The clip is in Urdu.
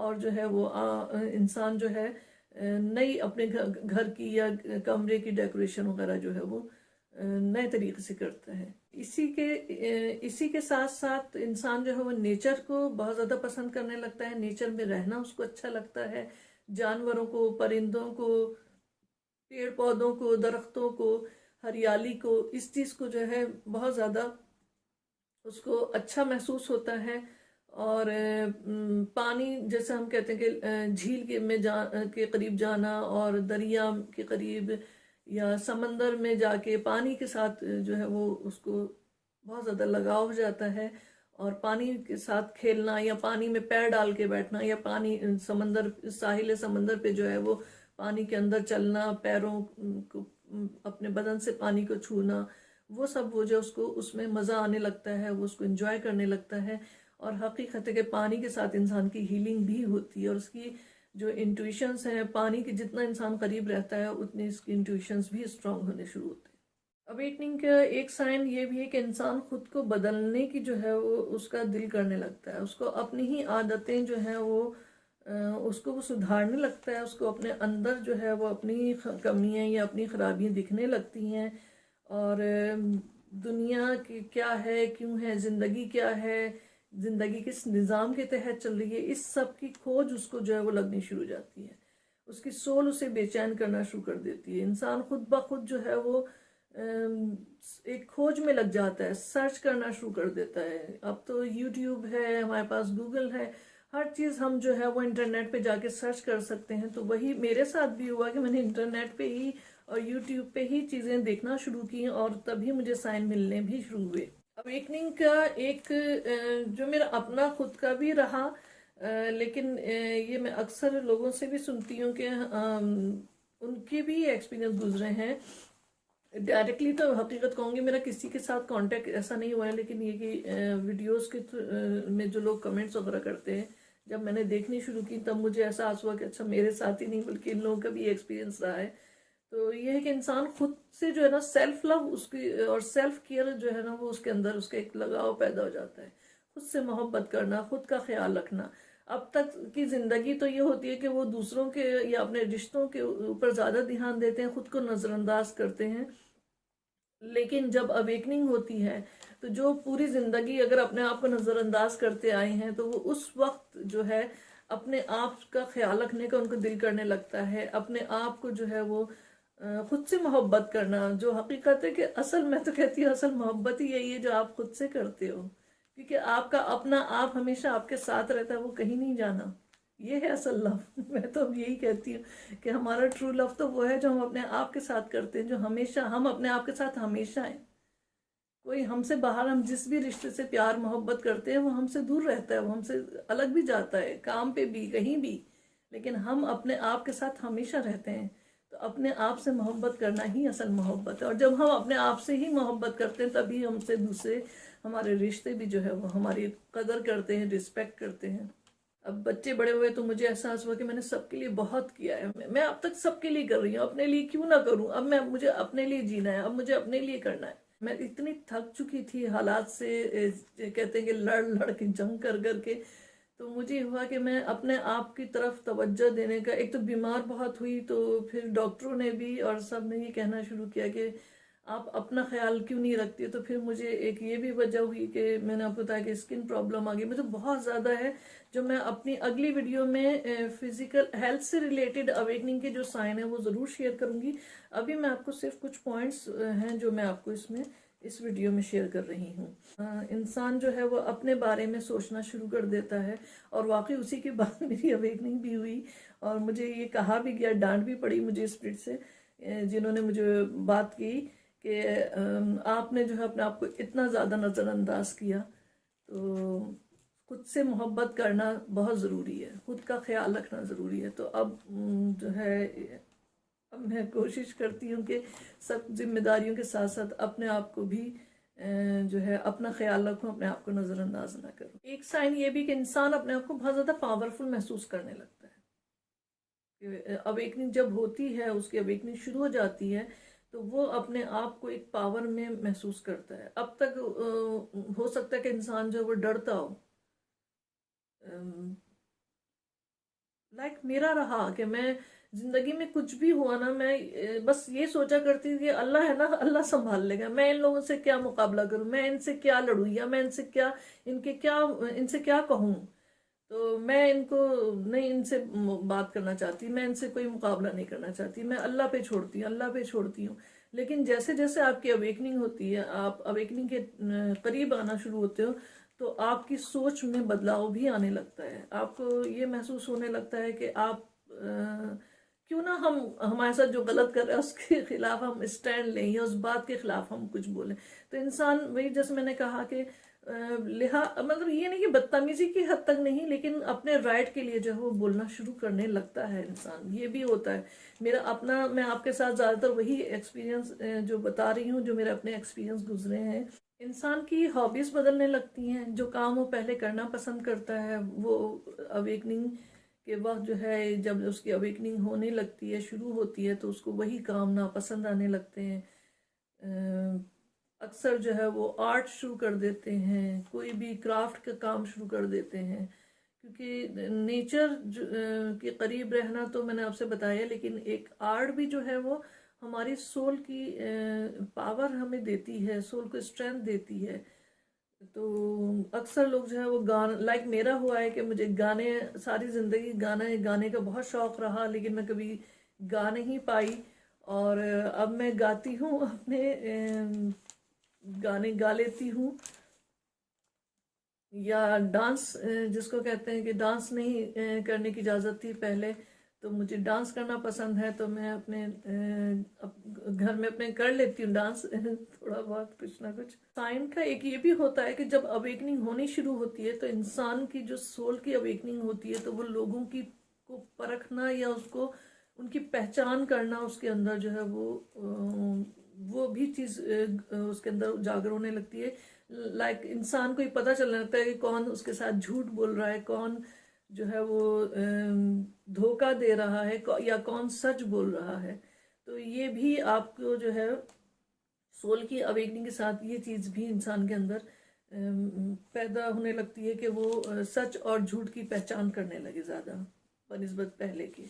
اور جو ہے وہ انسان جو ہے نئی اپنے گھر کی یا کمرے کی ڈیکوریشن وغیرہ جو ہے وہ نئے طریقے سے کرتا ہے. اسی کے ساتھ ساتھ انسان جو ہے وہ نیچر کو بہت زیادہ پسند کرنے لگتا ہے. نیچر میں رہنا اس کو اچھا لگتا ہے. جانوروں کو، پرندوں کو، پیڑ پودوں کو، درختوں کو، ہریالی کو، اس چیز کو جو ہے بہت زیادہ اس کو اچھا محسوس ہوتا ہے. اور پانی جیسے ہم کہتے ہیں کہ جھیل کے قریب جانا اور دریا کے قریب یا سمندر میں جا کے پانی کے ساتھ جو ہے وہ اس کو بہت زیادہ لگاؤ ہو جاتا ہے. اور پانی کے ساتھ کھیلنا یا پانی میں پیر ڈال کے بیٹھنا یا پانی ساحل سمندر پہ جو ہے وہ پانی کے اندر چلنا، پیروں کو اپنے بدن سے پانی کو چھونا، وہ سب وہ جو اس میں مزہ آنے لگتا ہے، وہ اس کو انجوائے کرنے لگتا ہے. اور حقیقت ہے کہ پانی کے ساتھ انسان کی ہیلنگ بھی ہوتی ہے، اور اس کی جو انٹویشنز ہیں، پانی کے جتنا انسان قریب رہتا ہے اتنی اس کی انٹویشنز بھی اسٹرانگ ہونے شروع ہوتے ہیں. اویکننگ کا ایک سائن یہ بھی ہے کہ انسان خود کو بدلنے کی جو ہے وہ اس کا دل کرنے لگتا ہے. اس کو اپنی ہی عادتیں جو ہیں وہ اس کو وہ سدھارنے لگتا ہے. اس کو اپنے اندر جو ہے وہ اپنی کمیاں یا اپنی خرابیاں دکھنے لگتی ہیں. اور دنیا کی کیا ہے، کیوں ہے، زندگی کیا ہے، زندگی کس نظام کے تحت چل رہی ہے، اس سب کی کھوج اس کو جو ہے وہ لگنی شروع ہو جاتی ہے. اس کی سول اسے بے چین کرنا شروع کر دیتی ہے. انسان خود بخود جو ہے وہ ایک کھوج میں لگ جاتا ہے، سرچ کرنا شروع کر دیتا ہے. اب تو یوٹیوب ہے، ہمارے پاس گوگل ہے، ہر چیز ہم جو ہے وہ انٹرنیٹ پہ جا کے سرچ کر سکتے ہیں. تو وہی میرے ساتھ بھی ہوا کہ میں نے انٹرنیٹ پہ ہی اور یوٹیوب پہ ہی چیزیں دیکھنا شروع کی، اور تبھی مجھے سائن ملنے بھی شروع ہوئے. اویکننگ کا ایک جو میرا اپنا خود کا بھی رہا، لیکن یہ میں اکثر لوگوں سے بھی سنتی ہوں کہ ان کے بھی ایکسپیرینس گزرے ہیں. ڈائریکٹلی تو حقیقت کہوں گی میرا کسی کے ساتھ کانٹیکٹ ایسا نہیں ہوا ہے، لیکن یہ کہ ویڈیوز کے میں جو لوگ کمنٹس وغیرہ کرتے ہیں، جب میں نے دیکھنی شروع کی تب مجھے احساس ہوا کہ اچھا میرے ساتھ ہی نہیں بلکہ ان لوگوں کا بھی ایکسپیرینس رہا ہے. تو یہ ہے کہ انسان خود سے جو ہے نا سیلف لو اس کی اور سیلف کیئر جو ہے نا وہ اس کے اندر اس کا ایک لگاؤ پیدا ہو جاتا ہے. خود سے محبت کرنا، خود کا خیال رکھنا. اب تک کی زندگی تو یہ ہوتی ہے کہ وہ دوسروں کے یا اپنے رشتوں کے اوپر زیادہ دھیان دیتے ہیں، خود کو نظر انداز کرتے ہیں. لیکن جب اویکننگ ہوتی ہے تو جو پوری زندگی اگر اپنے آپ کو نظر انداز کرتے آئے ہیں تو وہ اس وقت جو ہے اپنے آپ کا خیال رکھنے کا ان کو دل کرنے لگتا ہے. اپنے آپ کو جو ہے وہ خود سے محبت کرنا، جو حقیقت ہے کہ اصل میں تو کہتی ہوں اصل محبت ہی یہی ہے جو آپ خود سے کرتے ہو، کیونکہ آپ کا اپنا آپ ہمیشہ آپ کے ساتھ رہتا ہے، وہ کہیں نہیں جانا. یہ ہے اصل لو. میں تو اب یہی کہتی ہوں کہ ہمارا ٹرو لو تو وہ ہے جو ہم اپنے آپ کے ساتھ کرتے ہیں، جو ہمیشہ ہم اپنے آپ کے ساتھ ہمیشہ ہیں. کوئی ہم سے باہر، ہم جس بھی رشتے سے پیار محبت کرتے ہیں وہ ہم سے دور رہتا ہے، وہ ہم سے الگ بھی جاتا ہے، کام پہ بھی، کہیں بھی، لیکن ہم اپنے آپ کے ساتھ ہمیشہ رہتے ہیں. تو اپنے آپ سے محبت کرنا ہی اصل محبت ہے. اور جب ہم اپنے آپ سے ہی محبت کرتے ہیں تبھی ہم سے دوسرے ہمارے رشتے بھی جو ہے وہ ہماری قدر کرتے ہیں، رسپیکٹ کرتے ہیں. اب بچے بڑے ہوئے تو مجھے احساس ہوا کہ میں نے سب کے لیے بہت کیا ہے. میں اب تک سب کے لیے کر رہی ہوں، اپنے لیے کیوں نہ کروں. اب مجھے اپنے لیے جینا ہے، اب مجھے اپنے لیے کرنا ہے. میں اتنی تھک چکی تھی حالات سے، کہتے ہیں کہ لڑ لڑ کے، جنگ کر کر کے. تو مجھے ہوا کہ میں اپنے آپ کی طرف توجہ دینے کا، ایک تو بیمار بہت ہوئی تو پھر ڈاکٹروں نے بھی اور سب نے یہ کہنا شروع کیا کہ آپ اپنا خیال کیوں نہیں رکھتی. تو پھر مجھے ایک یہ بھی وجہ ہوئی کہ میں نے آپ کو بتایا کہ اسکن پرابلم آ گئی مجھے بہت زیادہ ہے، جو میں اپنی اگلی ویڈیو میں فزیکل ہیلتھ سے ریلیٹڈ اویکننگ کے جو سائن ہیں وہ ضرور شیئر کروں گی. ابھی میں آپ کو صرف کچھ پوائنٹس ہیں جو میں آپ کو اس ویڈیو میں شیئر کر رہی ہوں. انسان جو ہے وہ اپنے بارے میں سوچنا شروع کر دیتا ہے، اور واقعی اسی کے بعد میری اویکننگ بھی ہوئی. اور مجھے یہ کہا بھی گیا، ڈانٹ بھی پڑی مجھے اسپرٹ سے، جنہوں نے مجھے بات کی کہ آپ نے جو ہے اپنے آپ کو اتنا زیادہ نظر انداز کیا. تو خود سے محبت کرنا بہت ضروری ہے، خود کا خیال رکھنا ضروری ہے. تو اب جو ہے اب میں کوشش کرتی ہوں کہ سب ذمہ داریوں کے ساتھ ساتھ اپنے آپ کو بھی جو ہے اپنا خیال رکھوں، اپنے آپ کو نظر انداز نہ کروں. ایک سائن یہ بھی کہ انسان اپنے آپ کو بہت زیادہ پاورفل محسوس کرنے لگتا ہے. اویکننگ جب ہوتی ہے، اس کی اویکننگ شروع ہو جاتی ہے تو وہ اپنے آپ کو ایک پاور میں محسوس کرتا ہے. اب تک ہو سکتا ہے کہ انسان جو وہ ڈرتا ہو، لائک میرا رہا کہ میں زندگی میں کچھ بھی ہوا نا، میں بس یہ سوچا کرتی تھی کہ اللہ ہے نا، اللہ سنبھال لے گا، میں ان لوگوں سے کیا مقابلہ کروں، میں ان سے کیا لڑوں، یا میں ان سے کیا ان سے کیا کہوں. تو میں ان کو نہیں، ان سے بات کرنا چاہتی، میں ان سے کوئی مقابلہ نہیں کرنا چاہتی، میں اللہ پہ چھوڑتی ہوں، اللہ پہ چھوڑتی ہوں. لیکن جیسے جیسے آپ کی اویکننگ ہوتی ہے، آپ اویکننگ کے قریب آنا شروع ہوتے ہو، تو آپ کی سوچ میں بدلاؤ بھی آنے لگتا ہے. آپ کو یہ محسوس ہونے لگتا ہے کہ آپ کیوں نہ ہمارے ساتھ جو غلط کر رہا ہے اس کے خلاف ہم اسٹینڈ لیں، یا اس بات کے خلاف ہم کچھ بولیں. تو انسان وہی جیسے میں نے کہا کہ مطلب یہ نہیں کہ بدتمیزی کی حد تک نہیں، لیکن اپنے رائٹ کے لیے جو ہے وہ بولنا شروع کرنے لگتا ہے انسان. یہ بھی ہوتا ہے میرا اپنا، میں آپ کے ساتھ زیادہ تر وہی ایکسپیرینس جو بتا رہی ہوں، جو میرے اپنے ایکسپیرینس گزرے ہیں. انسان کی ہابیز بدلنے لگتی ہیں، جو کام وہ پہلے کرنا پسند کرتا ہے وہ اویکننگ کے وقت جو ہے، جب اس کی اویکننگ ہونے لگتی ہے، شروع ہوتی ہے، تو اس کو وہی کام ناپسند آنے لگتے ہیں. اکثر جو ہے وہ آرٹ شروع کر دیتے ہیں، کوئی بھی کرافٹ کا کام شروع کر دیتے ہیں، کیونکہ نیچر کے قریب رہنا تو میں نے آپ سے بتایا، لیکن ایک آرٹ بھی جو ہے وہ ہماری سول کی پاور ہمیں دیتی ہے، سول کو اسٹرینتھ دیتی ہے. تو اکثر لوگ جو ہے وہ لائک میرا ہوا ہے کہ مجھے گانے، ساری زندگی گانے کا بہت شوق رہا، لیکن میں کبھی گا نہیں پائی. اور اب میں گاتی ہوں، اپنے گانے گا لیتی ہوں. یا ڈانس جس کو کہتے ہیں کہ ڈانس نہیں کرنے کی اجازت تھی پہلے، تو مجھے ڈانس کرنا پسند ہے، تو میں اپنے گھر میں اپنے کر لیتی ہوں ڈانس تھوڑا بہت کچھ نہ کچھ. سائن کا ایک یہ بھی ہوتا ہے کہ جب اویکننگ ہونی شروع ہوتی ہے، تو انسان کی جو سول کی اویکننگ ہوتی ہے، تو وہ لوگوں کی کو پرکھنا، یا اس کو ان کی پہچان کرنا، اس کے اندر جو ہے وہ بھی چیز اس کے اندر اجاگر ہونے لگتی ہے. لائک انسان کو یہ پتہ چلنے لگتا ہے کہ کون اس کے ساتھ جھوٹ بول رہا ہے، کون جو ہے وہ دھوکہ دے رہا ہے، یا کون سچ بول رہا ہے. تو یہ بھی آپ کو جو ہے سول کی اویکننگ کے ساتھ یہ چیز بھی انسان کے اندر پیدا ہونے لگتی ہے کہ وہ سچ اور جھوٹ کی پہچان کرنے لگے زیادہ بنسبت پہلے کی.